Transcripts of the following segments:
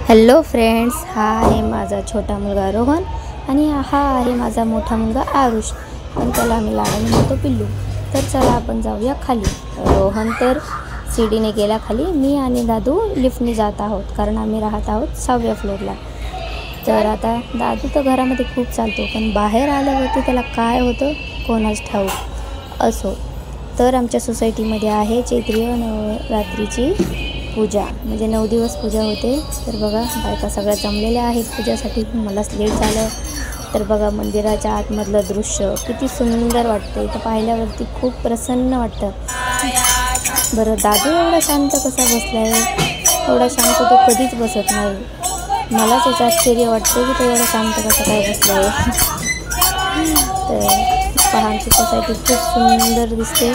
Hello friends, हा आहे माझा छोटा मुलगा रोहन आणि हा आहे माझा मोठा मुलगा आरुष, पण त्याला आम्ही लाडाने म्हणतो पिल्लू। तर चला आपण जाऊया खाली। रोहन तर सीडीने गेला खाली, मी आणि दादू लिफ्टने जात आहोत, कारण आम्ही राहत आहोत 6व्या फ्लोअरला। तर आता दादू तर घरामध्ये खूप चालतो, पण बाहेर आल्यावरती त्याला काय होतं कोणास ठाऊक। असो, तर आमच्या सोसायटीमध्ये आहे चैत्रीय नवरात्रीची पूजा, म्हणजे 9 दिवस पूजा होते। तर बघा बायका सगळ्या जमलेल्या आहेत पूजासाठी। मलाच लेट झालं। तर बघा मंदिराच्या आतमधलं दृश्य किती सुंदर वाटतं, इथं पाहिल्यावरती खूप प्रसन्न वाटतं। बरं, दादू एवढा शांत कसा बसलाय? एवढा शांत तो कधीच बसत नाही। मलाच याचं आश्चर्य वाटतं की तो एवढा शांत कसा काय बसलाय। तर पहा, आमची सोसायटी खूप सुंदर दिसते।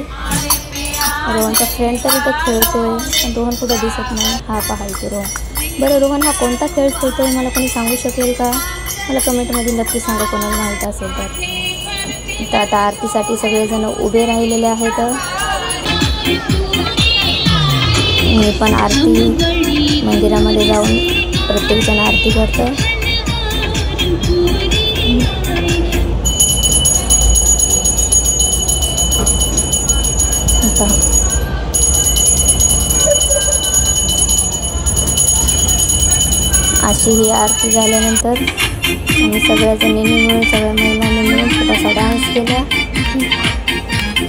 रोहनचा फ्रेंड तर इथं खेळतोय, पण रोहन कुठं दिसत नाही। हा पहा इथे रोहन। बरं, रोहन हा कोणता खेळ खेळतोय मला कोणी सांगू शकेल का? मला कमेंटमध्ये नक्की सांगा कोणाला माहीत असेल तर। तर आता आरतीसाठी सगळेजण उभे राहिलेले आहेत। मी पण आरती मंदिरामध्ये जाऊन प्रत्येकजण आरती करतं। अशी ही आरती झाल्यानंतर आम्ही सगळ्या जणींनी मिळून, सगळ्या महिलांनी मिळून छोटासा डान्स केला,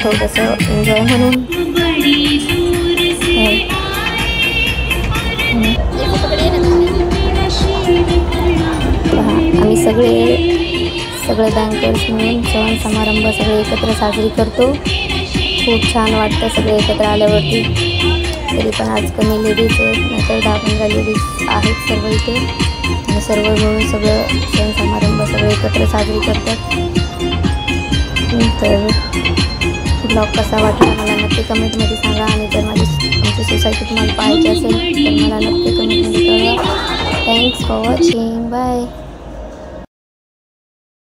थोडंसं एन्जॉय म्हणून। आम्ही सगळे बँकर्स मिळून सण समारंभ सगळे एकत्र साजरी करतो। खूप छान वाटतं सगळे एकत्र आल्यावरती। तरी पण आज कमी लेडीज आहेत, नाहीतर 10-15 लेडीज आहेत सर्व इथे, आणि सर्व मिळून सगळं सण समारंभ सगळे एकत्र साजरी करतात। तर ब्लॉग कसा वाटला मला नक्की कमेंटमध्ये सांगा, आणि जर आमची सोसायटी तुम्हाला पाहायची असेल तर मला नक्की कमेंटमध्ये कळवा। Thanks for watching, bye.